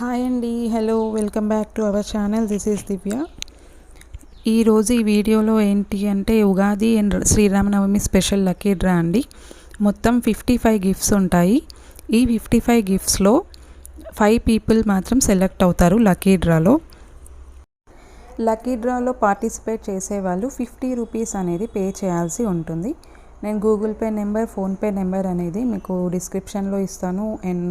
Hi అండి, hello, welcome back to our channel. This is Divya. ఈరోజు ఈ వీడియోలో ఏంటి అంటే Ugadi and Sriramanavami special lucky draw అండి. మొత్తం 55 గిఫ్ట్స్ ఉంటాయి. ఈ 55 గిఫ్ట్స్లో 5 పీపుల్ మాత్రం సెలెక్ట్ అవుతారు లక్కీ డ్రాలో. లక్కీ డ్రాలో పార్టిసిపేట్ చేసేవాళ్ళు 50 రూపీస్ అనేది పే చేయాల్సి ఉంటుంది. నేను Google pay number, PhonePe number అనేది మీకు డిస్క్రిప్షన్లో ఇస్తాను అండ్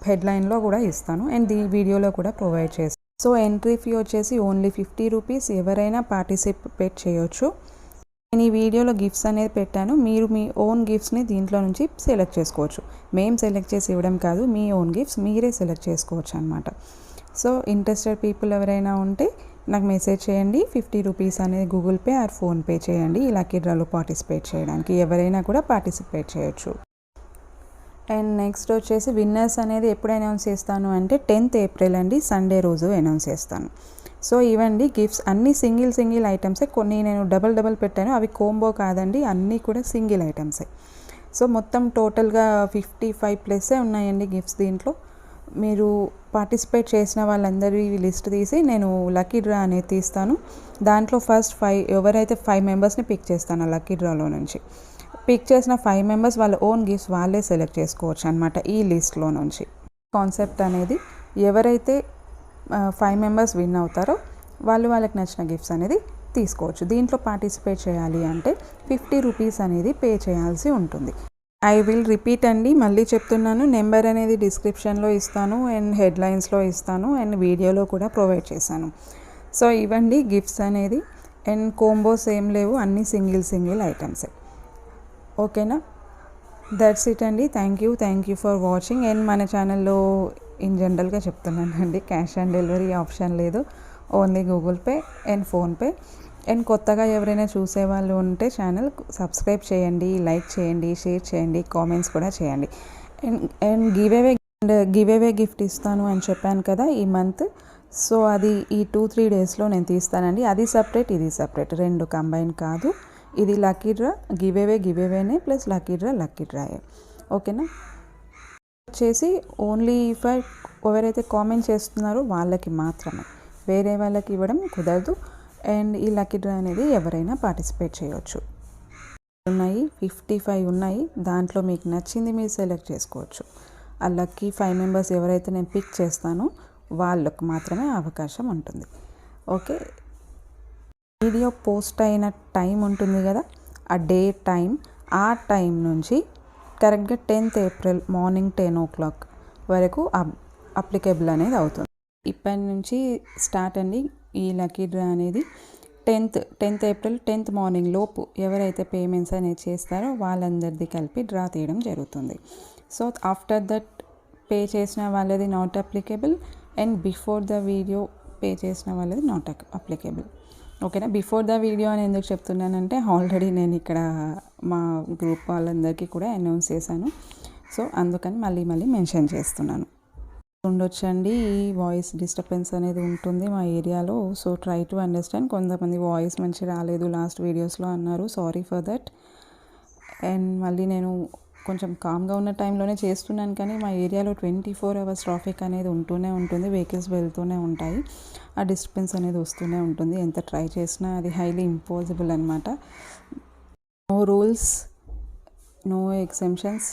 హెడ్లైన్లో కూడా ఇస్తాను అండ్ ఈ వీడియోలో కూడా ప్రొవైడ్ చేస్తాను. సో ఎంట్రీ ఫీ వచ్చేసి ఓన్లీ 50 రూపీస్. ఎవరైనా పార్టిసిపేట్ చేయొచ్చు. నేను ఈ వీడియోలో గిఫ్ట్స్ అనేది పెట్టాను. మీరు మీ ఓన్ గిఫ్ట్స్ని దీంట్లో నుంచి సెలెక్ట్ చేసుకోవచ్చు. మేము సెలెక్ట్ చేసి ఇవ్వడం కాదు, మీ ఓన్ గిఫ్ట్స్ మీరే సెలెక్ట్ చేసుకోవచ్చు అనమాట. సో ఇంట్రెస్టెడ్ పీపుల్ ఎవరైనా ఉంటే నాకు మెసేజ్ చేయండి. 50 రూపీస్ అనేది గూగుల్ పే ఆర్ ఫోన్పే చేయండి. ఈ లక్కీ డ్రాలో పార్టిసిపేట్ చేయడానికి ఎవరైనా కూడా పార్టిసిపేట్ చేయొచ్చు. అండ్ నెక్స్ట్ వచ్చేసి విన్నర్స్ అనేది ఎప్పుడు అనౌన్స్ చేస్తాను అంటే 10th ఏప్రిల్ అండి, సండే రోజు అనౌన్స్ చేస్తాను. సో ఇవండి గిఫ్ట్స్. అన్నీ సింగిల్ ఐటమ్సే. కొన్ని నేను డబల్ పెట్టాను, అవి కోంబో కాదండి, అన్నీ కూడా సింగిల్ ఐటమ్సే. సో మొత్తం టోటల్గా 55 ప్లస్సే ఉన్నాయండి గిఫ్ట్స్ దీంట్లో. మీరు పార్టిసిపేట్ చేసిన వాళ్ళందరి లిస్ట్ తీసి నేను లక్కీ డ్రా అనేది తీస్తాను. దాంట్లో ఫస్ట్ 5 ఎవరైతే 5 మెంబర్స్ని పిక్ చేస్తాను లక్కీ డ్రాలో నుంచి. పిక్ చేసిన 5 మెంబర్స్ వాళ్ళ ఓన్ గిఫ్ట్స్ వాళ్ళే సెలెక్ట్ చేసుకోవచ్చు అనమాట ఈ లిస్ట్లో నుంచి. కాన్సెప్ట్ అనేది ఎవరైతే 5 మెంబర్స్ విన్ అవుతారో వాళ్ళకి నచ్చిన గిఫ్ట్స్ అనేది తీసుకోవచ్చు. దీంట్లో పార్టిసిపేట్ చేయాలి అంటే 50 రూపీస్ అనేది పే చేయాల్సి ఉంటుంది. ఐ విల్ రిపీట్ అండి, మళ్ళీ చెప్తున్నాను. నెంబర్ అనేది డిస్క్రిప్షన్లో ఇస్తాను అండ్ హెడ్లైన్స్లో ఇస్తాను అండ్ వీడియోలో కూడా ప్రొవైడ్ చేశాను. సో ఇవ్వండి గిఫ్ట్స్ అనేది. అండ్ కోంబోస్ ఏం లేవు, అన్నీ సింగిల్ ఐటమ్సే. ఓకేనా, దట్స్ ఇట్ అండి. Thank you for watching. And మన ఛానల్లో ఇన్ జనరల్గా చెప్తున్నానండి, క్యాష్ ఆన్ డెలివరీ ఆప్షన్ లేదు, only Google pay and PhonePe. And కొత్తగా ఎవరైనా చూసేవాళ్ళు ఉంటే ఛానల్ సబ్స్క్రైబ్ చేయండి, లైక్ చేయండి, షేర్ చేయండి, కామెంట్స్ కూడా చేయండి. అండ్ గివ్ అవే గిఫ్ట్ ఇస్తాను అని చెప్పాను కదా ఈ మంత్. సో అది ఈ 2-3 డేస్లో నేను తీస్తానండి. అది సపరేట్, ఇది సపరేట్, రెండు కంబైన్ కాదు. ఇది లక్కీ డ్రా, గివ్ అవేనే ప్లస్ లక్కీ డ్రాయే. ఓకేనా, వచ్చేసి ఓన్లీ ఫర్ ఎవరైతే కామెంట్ చేస్తున్నారో వాళ్ళకి మాత్రమే, వేరే వాళ్ళకి ఇవ్వడం కుదరదు. అండ్ ఈ లక్కీ డ్రా అనేది ఎవరైనా పార్టిసిపేట్ చేయవచ్చు. 55 ఉన్నాయి. దాంట్లో మీకు నచ్చింది మీరు సెలెక్ట్ చేసుకోవచ్చు. ఆ లక్కీ 5 మెంబర్స్ ఎవరైతే నేను పిక్ చేస్తానో వాళ్ళకు మాత్రమే అవకాశం ఉంటుంది. ఓకే, వీడియో పోస్ట్ అయిన టైం ఉంటుంది కదా, ఆ డే టైం, ఆ టైం నుంచి కరెక్ట్గా 10th ఏప్రిల్ మార్నింగ్ 10 o'clock వరకు అప్లికేబుల్ అనేది అవుతుంది. ఇప్పటి నుంచి స్టార్ట్ అండి ఈ లక్కీ డ్రా అనేది. 10th ఏప్రిల్ 10th మార్నింగ్ లోపు ఎవరైతే పేమెంట్స్ అనేది చేస్తారో వాళ్ళందరిది కలిపి డ్రా తీయడం జరుగుతుంది. సో ఆఫ్టర్ దట్ పే చేసిన వాళ్ళది not applicable and before the video pay చేసిన వాళ్ళది నాట్ అప్లికేబుల్. ఓకేనా, బిఫోర్ ద వీడియో అని ఎందుకు చెప్తున్నానంటే ఆల్రెడీ నేను ఇక్కడ మా గ్రూప్ వాళ్ళందరికీ కూడా అనౌన్స్ చేశాను. సో అందుకని మళ్ళీ మెన్షన్ చేస్తున్నాను. ఉండొచ్చండి, ఈ వాయిస్ డిస్టర్బెన్స్ అనేది ఉంటుంది మా ఏరియాలో. So try to understand. కొంతమంది వాయిస్ మంచి రాలేదు లాస్ట్ వీడియోస్లో అన్నారు, సారీ ఫర్ దట్. అండ్ మళ్ళీ నేను కొంచెం కామ్గా ఉన్న టైంలోనే చేస్తున్నాను, కానీ మా ఏరియాలో 24 hours ట్రాఫిక్ అనేది ఉంటూనే ఉంటుంది, వెహికల్స్ వెళ్తూనే ఉంటాయి, ఆ డిస్టర్బెన్స్ అనేది వస్తూనే ఉంటుంది. ఎంత ట్రై చేసినా అది హైలీ ఇంపాసిబుల్ అనమాట. No rules, no exemptions.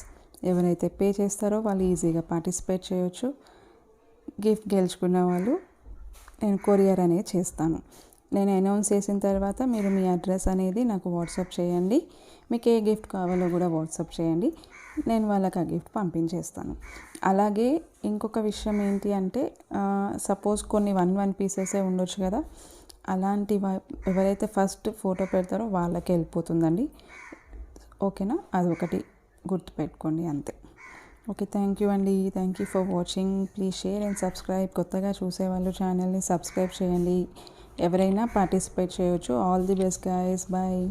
ఎవరైతే పే చేస్తారో వాళ్ళు ఈజీగా పార్టిసిపేట్ చేయొచ్చు. గిఫ్ట్ గెలుచుకున్న వాళ్ళు నేను కొరియర్ అనేది చేస్తాను. నేను అనౌన్స్ చేసిన తర్వాత మీరు మీ అడ్రస్ అనేది నాకు వాట్సాప్ చేయండి. మీకు ఏ గిఫ్ట్ కావాలో కూడా వాట్సాప్ చేయండి, నేను వాళ్ళకి ఆ గిఫ్ట్ పంపించేస్తాను. అలాగే ఇంకొక విషయం ఏంటి అంటే సపోజ్ కొన్ని 1 పీసెసే ఉండొచ్చు కదా, అలాంటి ఎవరైతే ఫస్ట్ ఫోటో పెడతారో వాళ్ళకి వెళ్ళిపోతుందండి. ఓకేనా, అదొకటి గుర్తుపెట్టుకోండి అంతే. ఓకే, థ్యాంక్ యూ అండి, thank you for watching. Please share and subscribe. కొత్తగా చూసేవాళ్ళు ఛానల్ని సబ్స్క్రైబ్ చేయండి. ఎవరైనా పార్టిసిపేట్ చేయొచ్చు. All the best guys, bye.